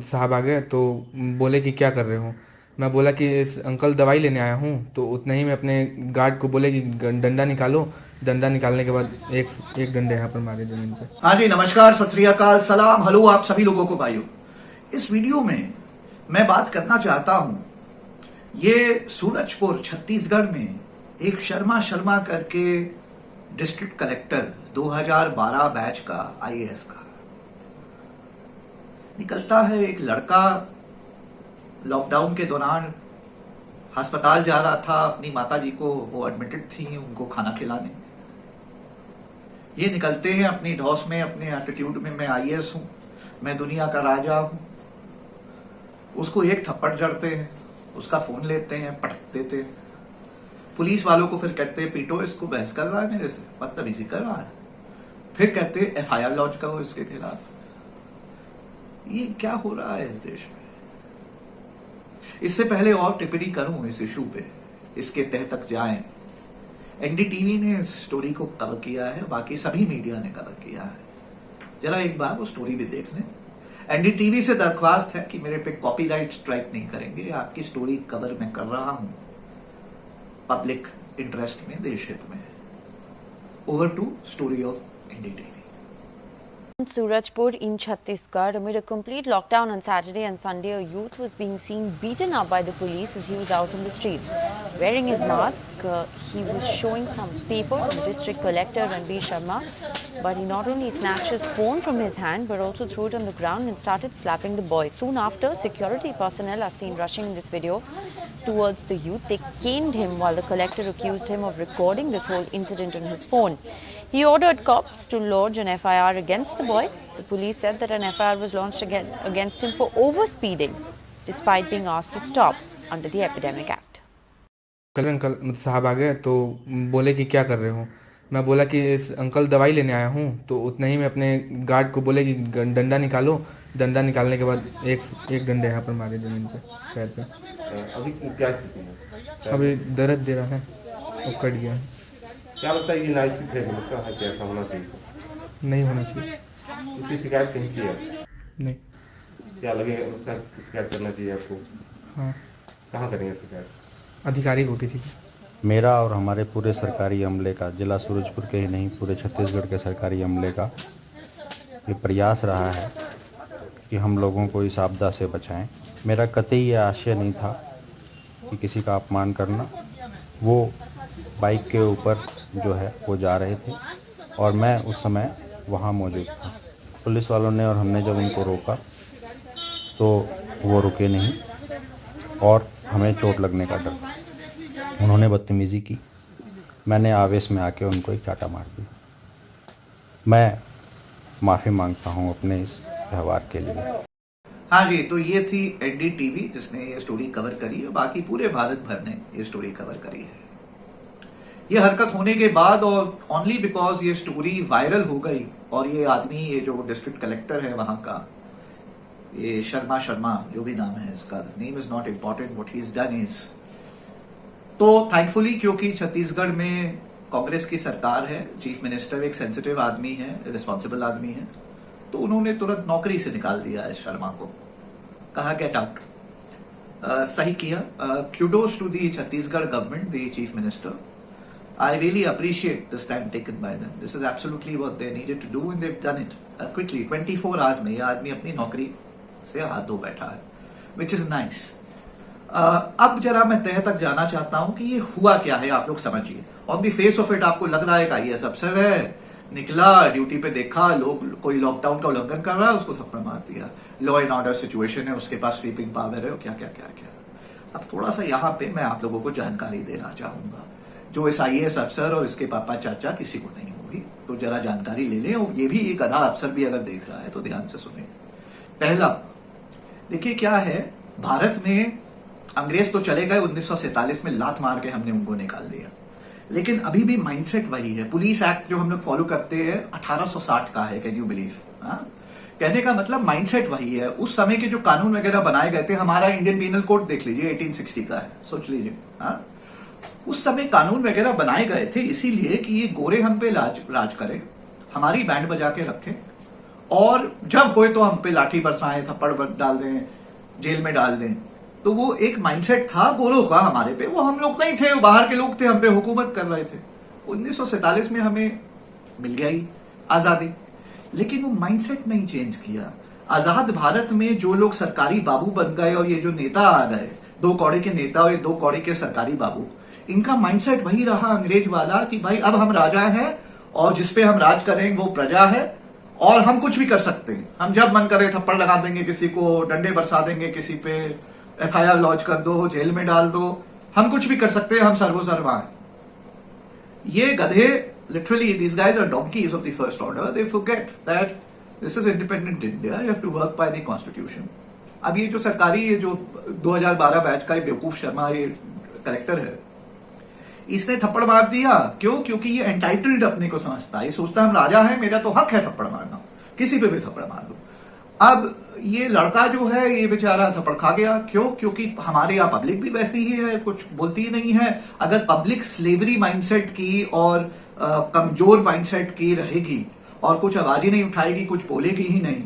साहब आ गए तो बोले कि क्या कर रहे हो। मैं बोला कि अंकल दवाई लेने आया हूँ। तो उतना ही में अपने गार्ड को बोले कि डंडा निकालो। डंडा निकालने के बाद एक एक डंडे यहाँ पर मारे जमीन पे। हाँ जी, नमस्कार, सत श्री अकाल, सलाम, हेलो आप सभी लोगों को भाइयों। इस वीडियो में मैं बात करना चाहता हूं, ये सूरजपुर छत्तीसगढ़ में एक शर्मा शर्मा करके डिस्ट्रिक्ट कलेक्टर 2012 बैच का आईएएस का निकलता है। एक लड़का लॉकडाउन के दौरान अस्पताल जा रहा था, अपनी माता जी को, वो एडमिटेड थी, उनको खाना खिलाने। ये निकलते हैं अपनी धौस में, अपने एटीट्यूड में, मैं आईएएस हूं, मैं दुनिया का राजा हूं। उसको एक थप्पड़ जड़ते हैं, उसका फोन लेते हैं, पटक देते हैं। पुलिस वालों को फिर कहते हैं पीटो इसको, बहस कर रहा है मेरे से, बदतमीजी कर रहा है। फिर कहते हैं एफआईआर लॉन्च करो इसके खिलाफ। ये क्या हो रहा है इस देश में? इससे पहले और टिप्पणी करूं इस इशू पे, इसके तह तक जाएं। एनडीटीवी ने इस स्टोरी को कवर किया है, बाकी सभी मीडिया ने कवर किया है। जरा एक बार वो स्टोरी भी देख लें। एनडीटीवी से दरख्वास्त है कि मेरे पे कॉपीराइट स्ट्राइक नहीं करेंगे, आपकी स्टोरी कवर मैं कर रहा हूं, पब्लिक इंटरेस्ट में, देश हित में। Over to story of NDTV. Surajpur in Chhattisgarh, amid a complete lockdown on Saturday and Sunday, a youth was being seen beaten up by the police as he was out on the streets. Wearing his mask, he was showing some paper to the district collector Ranbir Sharma, but he not only snatched his phone from his hand but also threw it on the ground and started slapping the boy. Soon after, security personnel are seen rushing in this video towards the youth. They caned him while the collector accused him of recording this whole incident on his phone. He ordered cops to lodge an FIR against the boy. The police said that an FIR was launched against him for overspeeding, despite being asked to stop under the Epidemic Act. कल uncle साहब आ गए तो बोले कि क्या कर रहे हो। मैं बोला कि अंकल दवाई लेने आया हूँ। तो उतना ही में अपने गार्ड को बोले कि डंडा निकालो। डंडा निकालने के बाद एक डंडे यहाँ पर मारे जमीन पे, पैर पे। अभी क्या स्थिति है? अभी दर्द दे रहा है, वो कट गया है। क्या लगता है ये नाइट की है, क्या है, क्या ऐसा होना चाहिए? नहीं होना चाहिए। उसकी शिकायत कहीं की है? नहीं। क्या लगे उसका शिकायत करना चाहिए आपको? हाँ। कहाँ करेंगे शिकायत? अधिकारी को किसी की। मेरा और हमारे पूरे सरकारी अमले का, जिला सूरजपुर के ही नहीं पूरे छत्तीसगढ़ के सरकारी अमले का ये प्रयास रहा है कि हम लोगों को इस आपदा से बचाएं। मेरा कतई ये आशय नहीं था कि किसी का अपमान करना। वो बाइक के ऊपर जो है वो जा रहे थे और मैं उस समय वहाँ मौजूद था। पुलिस वालों ने और हमने जब उनको रोका तो वो रुके नहीं और हमें चोट लगने का डर था। उन्होंने बदतमीज़ी की, मैंने आवेश में आके उनको एक चाटा मार दिया। मैं माफ़ी मांगता हूँ अपने इस व्यवहार के लिए। हाँ जी, तो ये थी एनडीटीवी जिसने ये स्टोरी कवर करी है, बाकी पूरे भारत भर ने ये स्टोरी कवर करी है। ये हरकत होने के बाद और ओनली बिकॉज ये स्टोरी वायरल हो गई और ये आदमी, ये जो डिस्ट्रिक्ट कलेक्टर है वहां का, ये शर्मा जो भी नाम है इसका, name is not important, what he is done is. तो थैंकफुली, क्योंकि छत्तीसगढ़ में कांग्रेस की सरकार है, चीफ मिनिस्टर एक सेंसिटिव आदमी है, रिस्पॉन्सिबल आदमी है, तो उन्होंने तुरंत नौकरी से निकाल दिया है शर्मा को, कहा गेट आउट। सही किया। Kudos to the Chhattisgarh government, the chief minister. I really appreciate the stand taken by them. This is absolutely what they needed to do and they've done it quickly. 24 hours में ये आदमी अपनी नौकरी से हाथ धो बैठा है, which is nice. अब जरा मैं तह तक जाना चाहता हूं कि ये हुआ क्या है, आप लोग समझिए। On the face of it आपको लग रहा है कि ये सब है, निकला ड्यूटी पे, देखा लोग कोई लॉकडाउन का उल्लंघन कर रहा है, उसको थप्पड़ मार दिया। लॉ एंड ऑर्डर सिचुएशन है, उसके पास स्वीपिंग पावर है, क्या क्या क्या क्या। अब थोड़ा सा यहाँ पे मैं आप लोगों को जानकारी देना चाहूंगा, जो इस आईएएस अफसर और इसके पापा चाचा किसी को नहीं होगी, तो जरा जानकारी ले लें। और ये भी एक गधा अफसर भी अगर देख रहा है तो ध्यान से सुने। पहला, देखिए क्या है, भारत में अंग्रेज तो चले गए, 1947 में लात मार के हमने उनको निकाल दिया, लेकिन अभी भी माइंडसेट वही है। पुलिस एक्ट जो हम लोग फॉलो करते हैं 1860 का है, कैन यू बिलीव? कहने का मतलब माइंडसेट वही है। उस समय के जो कानून वगैरह बनाए गए थे, हमारा इंडियन पीनल कोड देख लीजिए, 1860 का है, सोच लीजिए। उस समय कानून वगैरह बनाए गए थे इसीलिए कि ये गोरे हम पे राज करें, हमारी बैंड बजा के रखें और जब होए तो हम पे लाठी बरसाएं, थप्पड़ डाल दें, जेल में डाल दें। तो वो एक माइंडसेट था गोरों का हमारे पे, वो हम लोग नहीं थे, वो बाहर के लोग थे, हम पे हुकूमत कर रहे थे। 1947 में हमें मिल गया ही आजादी, लेकिन वो माइंडसेट नहीं चेंज किया। आजाद भारत में जो लोग सरकारी बाबू बन गए और ये जो नेता आ गए, 2 कौड़ी के नेता और ये 2 कौड़ी के सरकारी बाबू, इनका माइंडसेट वही रहा अंग्रेज वाला कि भाई अब हम राजा हैं और जिसपे हम राज करेंगे वो प्रजा है और हम कुछ भी कर सकते हैं। हम जब मन करे थप्पड़ लगा देंगे किसी को, डंडे बरसा देंगे किसी पे, FIR लॉन्च कर दो, जेल में डाल दो, हम कुछ भी कर सकते हैं, हम सर्वोसर्वा हैं। ये गधे, literally these guys are donkeys of the first order. They forget that this is independent India. You have to work by the constitution. अब ये जो सरकारी, ये जो 2012 बैच का बेवकूफ शर्मा ये कलेक्टर है, इसने थप्पड़ मार दिया। क्यों? क्योंकि ये एंटाइटल्ड अपने को समझता है, ये सोचता है हम राजा है, मेरा तो हक है थप्पड़ मारना, किसी पे भी थप्पड़ मार दो। अब ये लड़का जो है ये बेचारा थप्पड़ खा गया। क्यों? क्योंकि हमारे यहाँ पब्लिक भी वैसी ही है, कुछ बोलती ही नहीं है। अगर पब्लिक स्लेवरी माइंडसेट की और कमजोर माइंडसेट की रहेगी और कुछ आवाज ही नहीं उठाएगी, कुछ बोलेगी ही नहीं,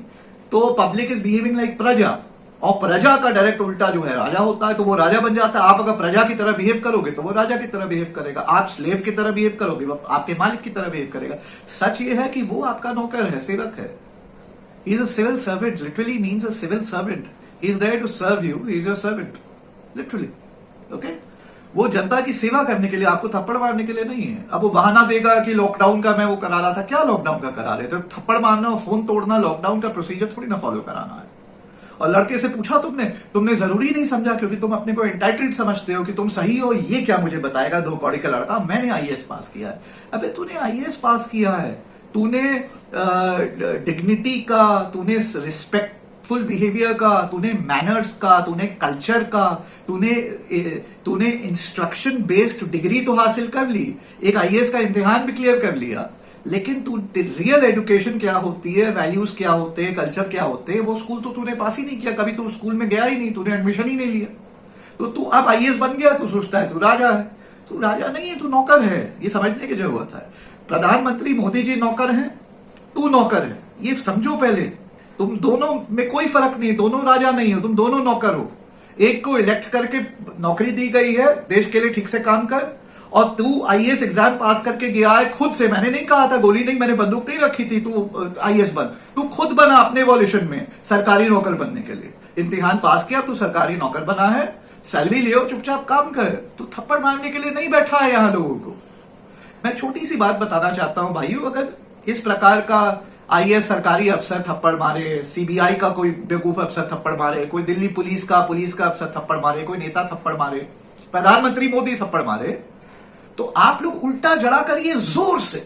तो पब्लिक इज बिहेविंग लाइक प्रजा, और प्रजा का डायरेक्ट उल्टा जो है राजा होता है, तो वो राजा बन जाता है। आप अगर प्रजा की तरह बिहेव करोगे तो वो राजा की तरह बिहेव करेगा, आप स्लेव की तरह बिहेव करोगे वो आपके मालिक की तरह बिहेव करेगा। सच ये है कि वो आपका नौकर है, सेवक है। He is a civil servant, literally means a civil servant. He is there to serve you, he is your servant. Literally. Okay? वो जनता की सेवा करने के लिए, आपको थप्पड़ मारने के लिए नहीं है। अब वो बहाना देगा कि लॉकडाउन का मैं वो करा रहा था। क्या लॉकडाउन का करा रहे थे? थप्पड़ मारना और फोन तोड़ना लॉकडाउन का प्रोसीजर थोड़ी ना फॉलो कराना है। और लड़के से पूछा तुमने जरूरी नहीं समझा, क्योंकि तुम अपने को एंटाइटल्ड समझते हो कि तुम सही हो। ये क्या मुझे बताएगा 2 कौड़ी का लड़का, मैंने IAS पास किया है। अबे तूने IAS पास किया है, तूने डिग्निटी का, तूने रिस्पेक्टफुल बिहेवियर का, तूने मैनर्स का, तूने कल्चर का, तूने इंस्ट्रक्शन बेस्ड डिग्री तो हासिल कर ली, एक IAS का इम्तिहान भी क्लियर कर लिया, लेकिन तू रियल एजुकेशन क्या होती है, वैल्यूज क्या होते हैं, कल्चर क्या होते हैं, वो स्कूल तो तूने पास ही नहीं किया। कभी तू स्कूल में गया ही नहीं, तूने एडमिशन ही नहीं लिया। तो तू अब IAS बन गया, तू सोचता है तू राजा है। तू राजा नहीं है, तू नौकर है। ये समझने की जरूरत है। प्रधानमंत्री मोदी जी नौकर हैं, तू नौकर है, ये समझो पहले। तुम दोनों में कोई फर्क नहीं, दोनों राजा नहीं हो, तुम दोनों नौकर हो। एक को इलेक्ट करके नौकरी दी गई है, देश के लिए ठीक से काम कर, और तू IAS एग्जाम पास करके गया है खुद से। मैंने नहीं कहा था, गोली नहीं, मैंने बंदूक नहीं रखी थी, तू IAS बन। तू खुद बना अपने वॉल्यूशन में सरकारी नौकर बनने के लिए। इम्तिहान पास किया, तू सरकारी नौकर बना है, सैलरी ले, चुपचाप काम कर। तू थप्पड़ मारने के लिए नहीं बैठा है यहां लोगों को। मैं छोटी सी बात बताना चाहता हूं भाइयों, अगर इस प्रकार का IAS सरकारी अफसर थप्पड़ मारे, CBI का कोई बेवकूफ अफसर थप्पड़ मारे, कोई दिल्ली पुलिस का अफसर थप्पड़ मारे, कोई नेता थप्पड़ मारे, प्रधानमंत्री मोदी थप्पड़ मारे, तो आप लोग उल्टा जड़ा करिए जोर से।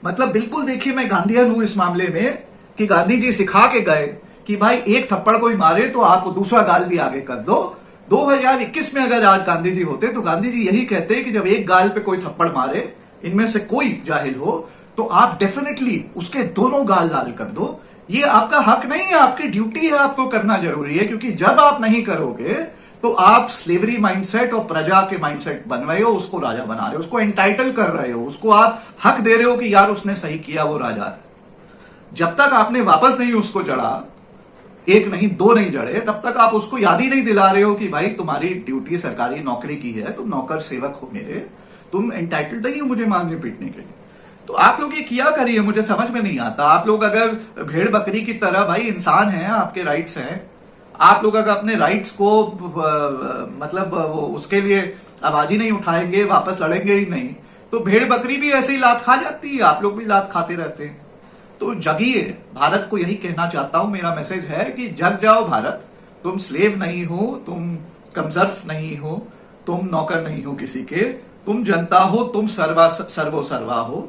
मतलब बिल्कुल देखिए, मैं गांधीयन हूं इस मामले में कि गांधी जी सिखा के गए कि भाई एक थप्पड़ कोई मारे तो आप दूसरा गाल भी आगे कर दो। 2021 में अगर आज गांधी जी होते तो गांधी जी यही कहते कि जब एक गाल पे कोई थप्पड़ मारे, इनमें से कोई जाहिल हो, तो आप डेफिनेटली उसके दोनों गाल लाल कर दो। ये आपका हक नहीं है, आपकी ड्यूटी है, आपको करना जरूरी है, क्योंकि जब आप नहीं करोगे तो आप स्लेवरी माइंडसेट और प्रजा के माइंडसेट बन रहे हो, उसको राजा बना रहे हो, उसको एंटाइटल कर रहे हो, उसको आप हक दे रहे हो कि यार उसने सही किया, वो राजा है। जब तक आपने वापस नहीं उसको जड़ा, एक नहीं 2 नहीं जड़े, तब तक आप उसको याद ही नहीं दिला रहे हो कि भाई तुम्हारी ड्यूटी सरकारी नौकरी की है, तुम नौकर सेवक हो मेरे, तुम एंटाइटल्ड नहीं हो मुझे मारने पीटने के लिए। तो आप लोग ये किया करिए, मुझे समझ में नहीं आता। आप लोग अगर भेड़ बकरी की तरह, भाई इंसान हैं, आपके राइट्स हैं, आप लोग अगर अपने राइट्स को मतलब वो उसके लिए आवाज ही नहीं उठाएंगे, वापस लड़ेंगे ही नहीं, तो भेड़ बकरी भी ऐसे ही लात खा जाती है, आप लोग भी लात खाते रहते हैं। तो जगिए, भारत को यही कहना चाहता हूं, मेरा मैसेज है कि जग जाओ भारत। तुम स्लेव नहीं हो, तुम कमजर्फ नहीं हो, तुम नौकर नहीं हो किसी के, तुम जनता हो, तुम सर्वो सर्वा हो।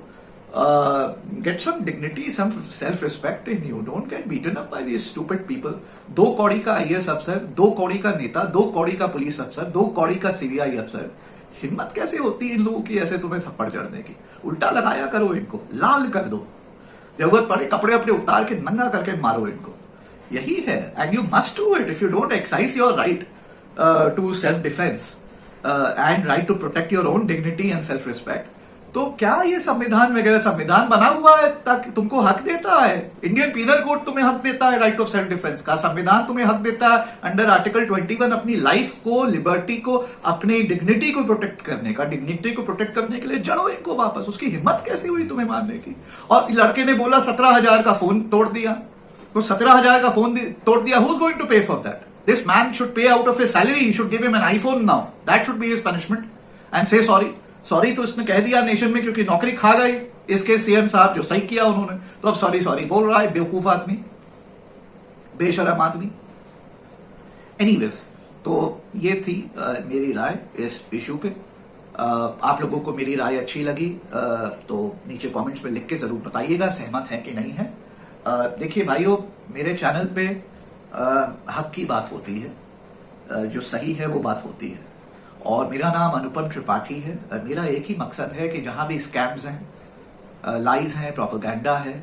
Get some dignity, some self-respect in you. Don't get beaten up by these stupid people. 2 कौड़ी का IAS अफसर, 2 कौड़ी का नेता, 2 कौड़ी का पुलिस अफसर, 2 कौड़ी का CBI अफसर, हिम्मत कैसे होती है इन लोगों की ऐसे तुम्हें थप्पड़ चढ़ने की? उल्टा लगाया करो इनको, लाल कर दो, जरूरत पड़े कपड़े अपने उतार के नंगा करके मारो इनको। यही है, and you must do it if you don't exercise your right to self defence and right to protect your own dignity and self respect. तो क्या ये संविधान वगैरह, संविधान बना हुआ है ताकि तुमको हक देता है, इंडियन पीनल कोड तुम्हें हक देता है राइट ऑफ सेल्फ डिफेंस का, संविधान तुम्हें हक देता है अंडर आर्टिकल 21 अपनी लाइफ को, लिबर्टी को, अपनी डिग्निटी को प्रोटेक्ट करने का। डिग्निटी को प्रोटेक्ट करने के लिए जड़ो इनको वापस। उसकी हिम्मत कैसे हुई तुम्हें मारने की? और लड़के ने बोला 17,000 का फोन तोड़ दिया, तो 17,000 का फोन तोड़ दिया, हु इज गोइंग टू पे for that? This man should pay out of his salary, he should give him an iPhone now, that should be his punishment and से सॉरी। सॉरी तो इसने कह दिया नेशन में, क्योंकि नौकरी खा गई इसके सीएम साहब, जो सही किया उन्होंने, तो अब सॉरी सॉरी बोल रहा है। बेवकूफ आदमी, बेशरम आदमी। एनीवेज, तो ये थी मेरी राय इस इशू पे। आप लोगों को मेरी राय अच्छी लगी तो नीचे कमेंट्स में लिख के जरूर बताइएगा सहमत है कि नहीं है। देखिए भाइयों, मेरे चैनल पे हक की बात होती है, जो सही है वो बात होती है, और मेरा नाम अनुपम त्रिपाठी है। मेरा एक ही मकसद है कि जहां भी स्कैम्स हैं, लाइज हैं, प्रोपेगेंडा है,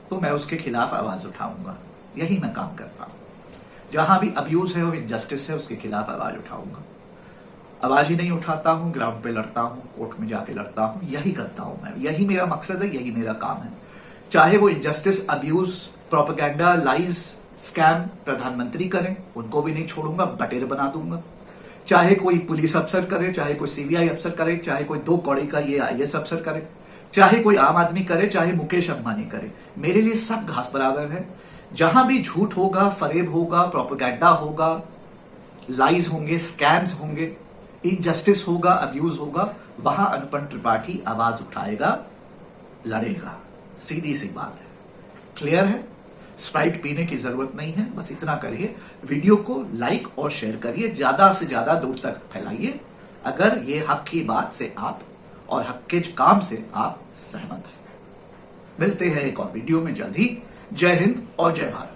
तो मैं उसके खिलाफ आवाज उठाऊंगा। यही मैं काम करता हूं। जहां भी अब्यूज है और इनजस्टिस है, उसके खिलाफ आवाज उठाऊंगा। आवाज ही नहीं उठाता हूं, ग्राउंड पे लड़ता हूं, कोर्ट में जाके लड़ता हूं, यही करता हूं मैं। यही मेरा मकसद है, यही मेरा काम है। चाहे वो injustice, abuse, propaganda, lies, scam प्रधानमंत्री करें, उनको भी नहीं छोड़ूंगा, बटेर बना दूंगा। चाहे कोई पुलिस अफसर करे, चाहे कोई सीबीआई अफसर करे, चाहे कोई 2 कौड़ी का ये आईएएस अफसर करे, चाहे कोई आम आदमी करे, चाहे मुकेश अंबानी करे, मेरे लिए सब घास बराबर है। जहां भी झूठ होगा, फरेब होगा, प्रोपेगेंडा होगा, लाइज होंगे, स्कैम्स होंगे, इनजस्टिस होगा, अब्यूज होगा, वहां अनुपम त्रिपाठी आवाज उठाएगा, लड़ेगा। सीधी सी बात है, क्लियर है। स्प्राइट पीने की जरूरत नहीं है, बस इतना करिए, वीडियो को लाइक और शेयर करिए, ज्यादा से ज्यादा दूर तक फैलाइए, अगर ये हक की बात से आप और हक के काम से आप सहमत हैं। मिलते हैं एक और वीडियो में जल्द ही। जय हिंद और जय भारत।